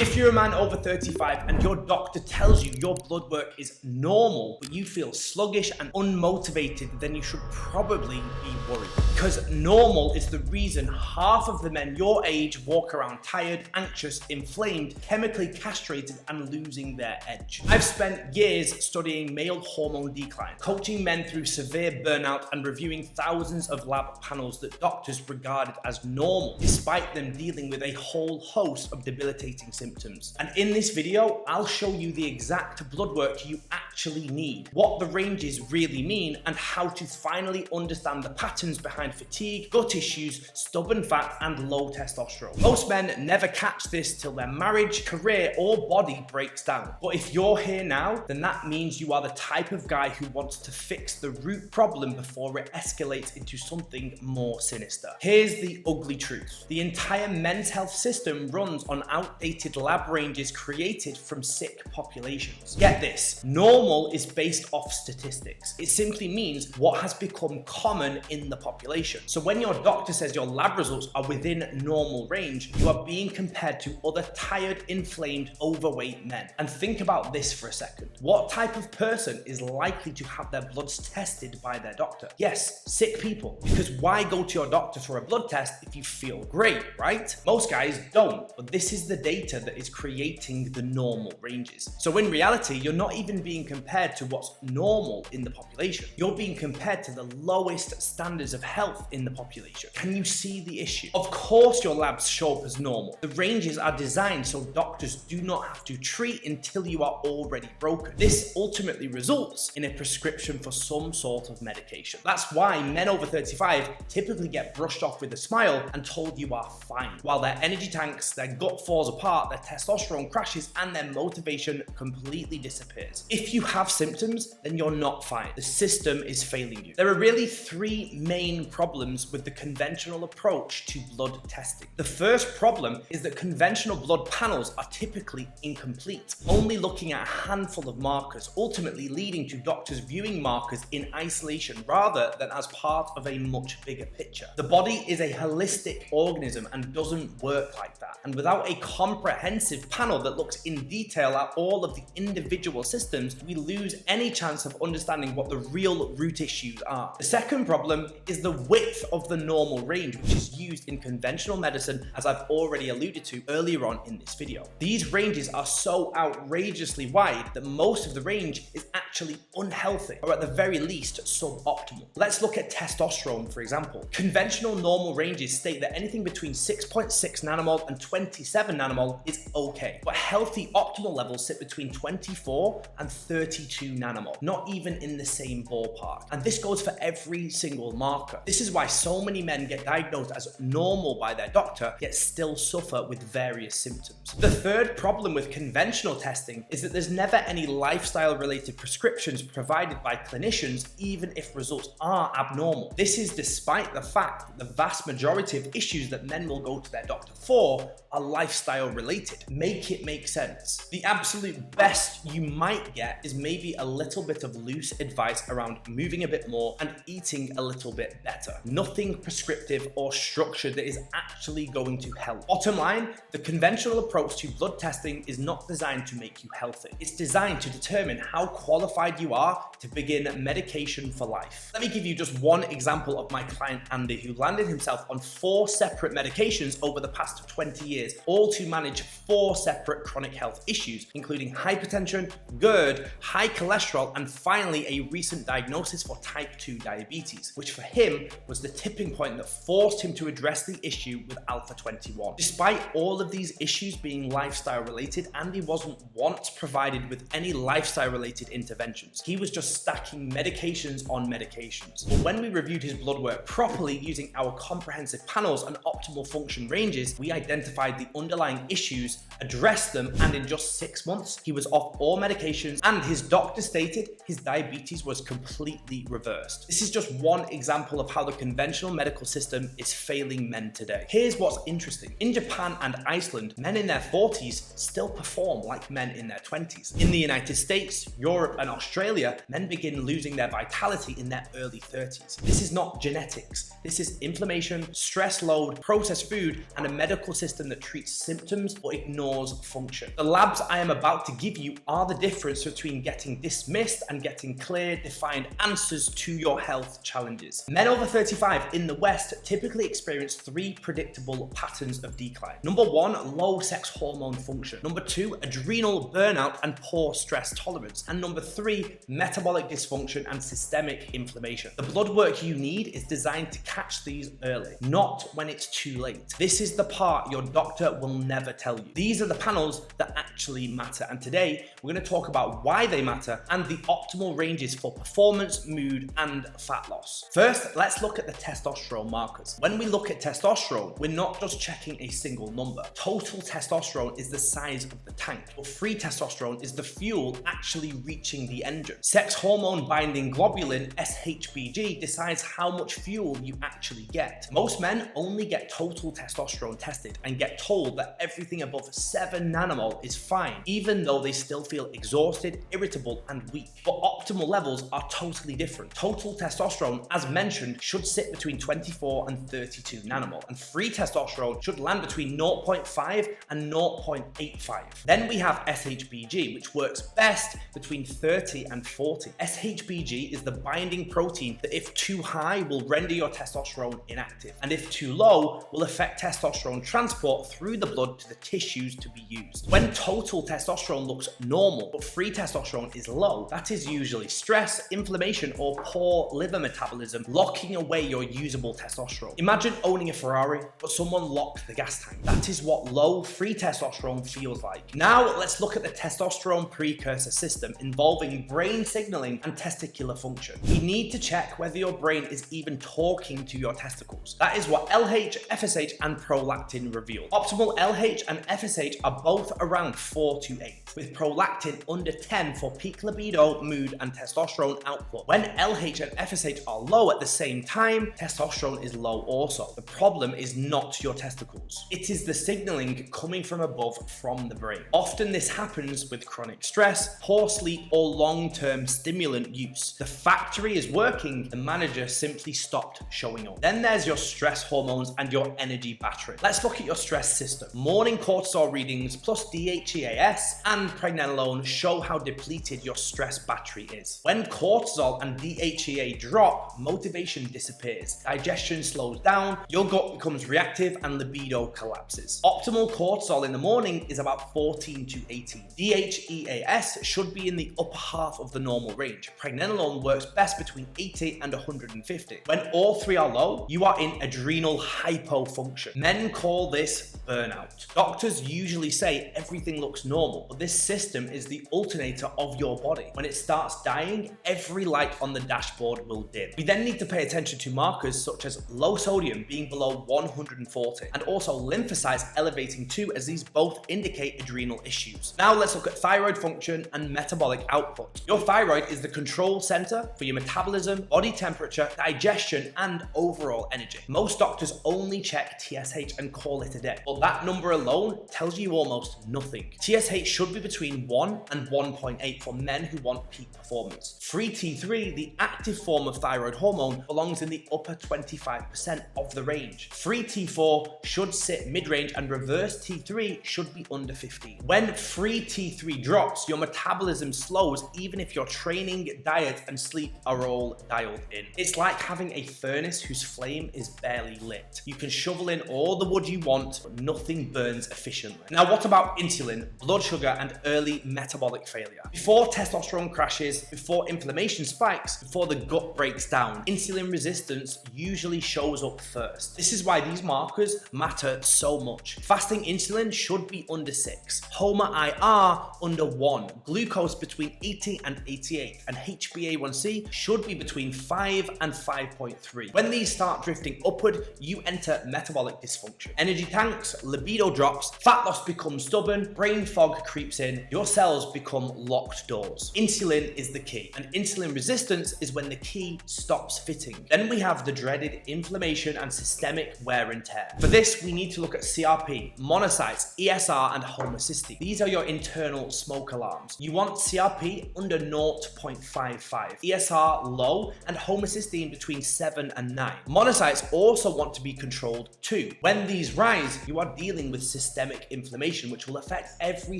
If you're a man over 35 and your doctor tells you your blood work is normal, but you feel sluggish and unmotivated, then you should probably be worried. Because normal is the reason half of the men your age walk around tired, anxious, inflamed, chemically castrated, and losing their edge. I've spent years studying male hormone decline, coaching men through severe burnout, and reviewing thousands of lab panels that doctors regarded as normal, despite them dealing with a whole host of debilitating symptoms. And in this video, I'll show you the exact blood work you actually need, what the ranges really mean, and how to finally understand the patterns behind fatigue, gut issues, stubborn fat, and low testosterone. Most men never catch this till their marriage, career, or body breaks down. But if you're here now, then that means you are the type of guy who wants to fix the root problem before it escalates into something more sinister. Here's the ugly truth. The entire men's health system runs on outdated lab ranges created from sick populations. Get this, normal is based off statistics. It simply means what has become common in the population. So when your doctor says your lab results are within normal range, you are being compared to other tired, inflamed, overweight men. And think about this for a second. What type of person is likely to have their bloods tested by their doctor? Yes, sick people. Because why go to your doctor for a blood test if you feel great, right? Most guys don't, but this is the data that is creating the normal ranges. So in reality, you're not even being compared to what's normal in the population. You're being compared to the lowest standards of health in the population. Can you see the issue? Of course your labs show up as normal. The ranges are designed so doctors do not have to treat until you are already broken. This ultimately results in a prescription for some sort of medication. That's why men over 35 typically get brushed off with a smile and told you are fine, while their energy tanks, their gut falls apart, their testosterone crashes, and their motivation completely disappears. If you have symptoms, then you're not fine. The system is failing you. There are really three main problems with the conventional approach to blood testing. The first problem is that conventional blood panels are typically incomplete, only looking at a handful of markers, ultimately leading to doctors viewing markers in isolation rather than as part of a much bigger picture. The body is a holistic organism and doesn't work like that. And without a comprehensive panel that looks in detail at all of the individual systems, we lose any chance of understanding what the real root issues are. The second problem is the width of the normal range, which is used in conventional medicine, as I've already alluded to earlier on in this video. These ranges are so outrageously wide that most of the range is actually unhealthy, or at the very least suboptimal. Let's look at testosterone, for example. Conventional normal ranges state that anything between 6.6 nanomole and 27 nanomole is okay, but healthy optimal levels sit between 24 and 32 nanomole, not even in the same ballpark. And this goes for every single marker. This is why so many men get diagnosed as normal by their doctor, yet still suffer with various symptoms. The third problem with conventional testing is that there's never any lifestyle-related prescriptions provided by clinicians, even if results are abnormal. This is despite the fact that the vast majority of issues that men will go to their doctor for are lifestyle related. Make it make sense. The absolute best you might get is maybe a little bit of loose advice around moving a bit more and eating a little bit better. Nothing prescriptive or structured that is actually going to help. Bottom line, the conventional approach to blood testing is not designed to make you healthy. It's designed to determine how qualified you are to begin medication for life. Let me give you just one example of my client Andy, who landed himself on 4 separate medications over the past 20 years, all to manage 4 separate chronic health issues, including hypertension, GERD, high cholesterol, and finally a recent diagnosis for type 2 diabetes, which for him was the tipping point that forced him to address the issue with Alpha 21. Despite all of these issues being lifestyle related, Andy wasn't once provided with any lifestyle related interventions. He was just stacking medications on medications. But when we reviewed his blood work properly using our comprehensive panels and optimal function ranges, we identified the underlying issues, addressed them, and in just 6 months, he was off all medications, and his doctor stated his diabetes was completely reversed. This is just one example of how the conventional medical system is failing men today. Here's what's interesting. In Japan and Iceland, men in their 40s still perform like men in their 20s. In the United States, Europe, and Australia, men begin losing their vitality in their early 30s. This is not genetics. This is inflammation, stress load, processed food, and a medical system that treats symptoms but ignores function. The labs I am about to give you are the difference between getting dismissed and getting clear, defined answers to your health challenges. Men over 35 in the West typically experience 3 predictable patterns of decline. Number 1, low sex hormone function. Number 2, adrenal burnout and poor stress tolerance. And number 3, metabolic dysfunction and systemic inflammation. The blood work you need is designed to catch these early, not when it's too late. This is the part your doctor will never tell you. These are the panels that actually matter, and today we're going to talk about why they matter and the optimal ranges for performance, mood, and fat loss. First, let's look at the testosterone markers. When we look at testosterone, we're not just checking a single number. Total testosterone is the size of the tank, but free testosterone is the fuel actually reaching the engine. Sex hormone binding globulin, SHBG, decides how much fuel you actually get. Most men only get total testosterone tested and get told that everything above 7 nanomole is fine, even though they still feel exhausted, irritable, and weak. But optimal levels are totally different. Total testosterone, as mentioned, should sit between 24 and 32 nanomole, and free testosterone should land between 0.5 and 0.85. Then we have SHBG, which works best between 30 and 40. SHBG is the binding protein that, if too high, will render your testosterone inactive, and if too low, will affect testosterone transport through the blood to the tissues to be used. When total testosterone looks normal but free testosterone is low, that is usually stress, inflammation, or poor liver metabolism locking away your usable testosterone. Imagine owning a Ferrari, but someone locked the gas tank. That is what low free testosterone feels like. Now let's look at the testosterone precursor system involving brain signaling and testicular function. We need to check whether your brain is even talking to your testicles. That is what LH, FSH, and prolactin reveal. Optimal LH and FSH are both around 4 to 8, with prolactin under 10 for peak libido, mood, and testosterone output. When LH and FSH are low at the same time, testosterone is low also. The problem is not your testicles. It is the signaling coming from above from the brain. Often this happens with chronic stress, poor sleep, or long-term stimulant use. The factory is working, the manager simply stopped showing up. Then there's your stress hormones and your energy battery. Let's look at your stress system. Morning cortisol readings plus DHEAS and pregnenolone show how depleted your stress battery is. When cortisol and DHEA drop, motivation disappears, digestion slows down, your gut becomes reactive, and libido collapses. Optimal cortisol in the morning is about 14 to 18. DHEAS should be in the upper half of the normal range. Pregnenolone works best between 80 and 150. When all 3 are low, you are in adrenal hypofunction. Men call this burnout. Doctors usually say everything looks normal, but this system is the alternator of your body. When it starts dying, every light on the dashboard will dim. We then need to pay attention to markers such as low sodium being below 140, and also lymphocytes elevating too, as these both indicate adrenal issues. Now let's look at thyroid function and metabolic output. Your thyroid is the control center for your metabolism, body temperature, digestion, and overall energy. Most doctors only check TSH and call it a day, but that number alone tells you almost nothing. TSH should be between 1 and 1.8 for men who want peak performance. Free T3, the active form of thyroid hormone, belongs in the upper 25% of the range. Free T4 should sit mid-range, and reverse T3 should be under 15. When free T3 drops, your metabolism slows even if your training, diet, and sleep are all dialed in. It's like having a furnace whose flame is barely lit. You can shovel in all the wood you want, but nothing burns efficiently. Now, what about insulin, blood sugar, and early metabolic failure? Before testosterone crashes, before inflammation spikes, before the gut breaks down, insulin resistance usually shows up first. This is why these markers matter so much. Fasting insulin should be under 6, HOMA-IR under 1, glucose between 80 and 88, and HbA1c should be between 5 and 5.3. When these start drifting upward, you enter metabolic dysfunction. Energy tanks, libido drops, fat loss becomes stubborn, brain fog creeps in, your cells become locked doors. Insulin is the key, and insulin resistance is when the key stops fitting. Then we have the dreaded inflammation and systemic wear and tear. For this, we need to look at CRP, monocytes, ESR, and homocysteine. These are your internal smoke alarms. You want CRP under 0.55, ESR low, and homocysteine between 7 and 9. Monocytes also want to be controlled too. When these rise, you are dealing with systemic inflammation, which will affect every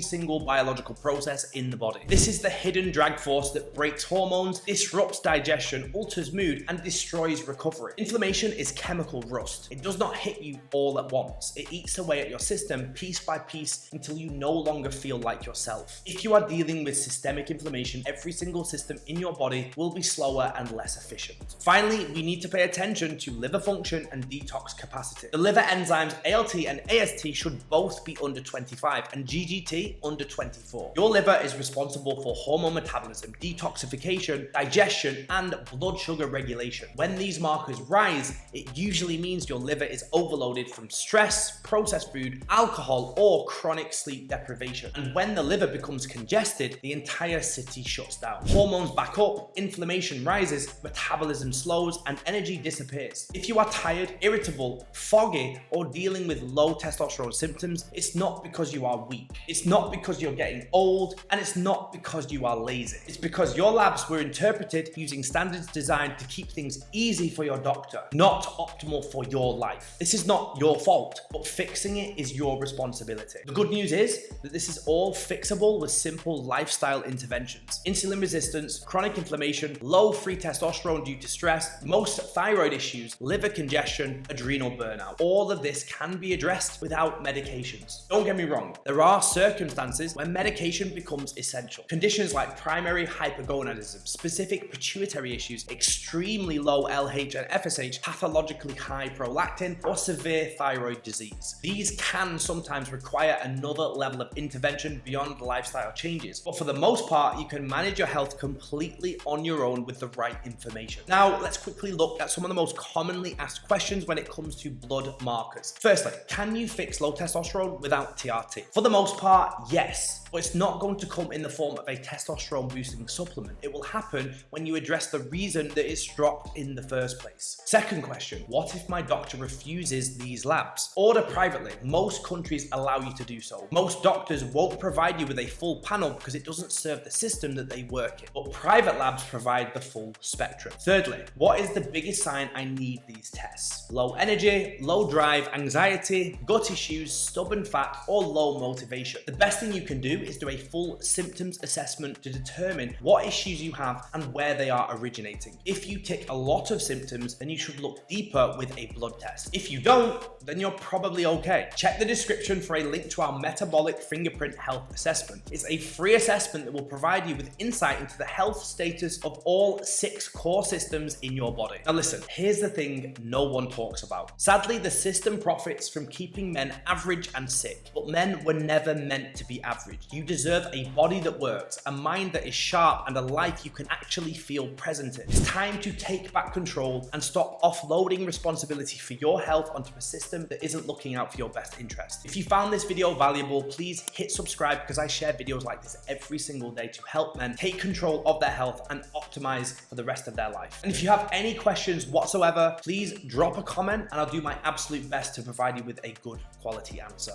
single biological process in the body. This is the hidden drag force that breaks hormones, disrupts digestion, alters mood, and destroys recovery. Inflammation is chemical rust. It does not hit you all at once. It eats away at your system piece by piece until you no longer feel like yourself. If you are dealing with systemic inflammation, every single system in your body will be slower and less efficient. Finally, we need to pay attention to liver function and detox capacity. The liver enzymes ALT and AST should both be under 25 and GGT under 24. Your liver is responsible for hormone metabolism, detoxification, digestion, and blood sugar regulation. When these markers rise, it usually means your liver is overloaded from stress, processed food, alcohol, or chronic sleep deprivation. And when the liver becomes congested, the entire city shuts down. Hormones back up, inflammation rises, metabolism slows, and energy disappears. If you are tired, irritable, foggy, or dealing with low testosterone symptoms, it's not because you are weak. It's not because you're getting old, and it's not because you are lazy. It's because your labs were interpreted using standards designed to keep things easy for your doctor, not optimal for your life. This is not your fault, but fixing it is your responsibility. The good news is that this is all fixable with simple lifestyle interventions. Insulin resistance, chronic inflammation, low free testosterone due to stress, most thyroid issues, liver congestion, adrenal burnout. All of this can be addressed without medications. Don't get me wrong, there are circumstances where medication becomes essential. Conditions like primary hypergonadism, specific pituitary issues, extremely low LH and FSH, pathologically high prolactin, or severe thyroid disease. These can sometimes require another level of intervention beyond lifestyle changes, but for the most part, you can manage your health completely on your own with the right information. Now, let's quickly look at some of the most commonly asked questions when it comes to blood markers. Firstly, can you fix low testosterone without TRT? For the most part, yes, but it's not going to come in the form of a testosterone boosting supplement. It will happen when you address the reason that it's dropped in the first place. Second question, what if my doctor refuses these labs? Order privately. Most countries allow you to do so. Most doctors won't provide you with a full panel because it doesn't serve the system that they work in, but private labs provide the full spectrum. Thirdly, what is the biggest sign I need these tests? Low energy, low drive, anxiety, gut issues, stubborn fat, or low motivation. The best thing you can do is do a full symptoms assessment to determine what issues you have and where they are originating. If you tick a lot of symptoms, then you should look deeper with a blood test. If you don't, then you're probably okay. Check the description for a link to our metabolic fingerprint health assessment. It's a free assessment that will provide you with insight into the health status of all 6 core systems in your body. Now listen, here's the thing no one talks about. Sadly, the system profits from keeping men average and sick, but men were never meant to be average. You deserve a body that works, a mind that is sharp, and a life you can actually feel present in. It's time to take back control and stop offloading responsibility for your health onto a system that isn't looking out for your best interest. If you found this video valuable, please hit subscribe because I share videos like this every single day to help men take control of their health and optimize for the rest of their life. And if you have any questions whatsoever, please drop a comment and I'll do my absolute best to provide you with a good quality answer.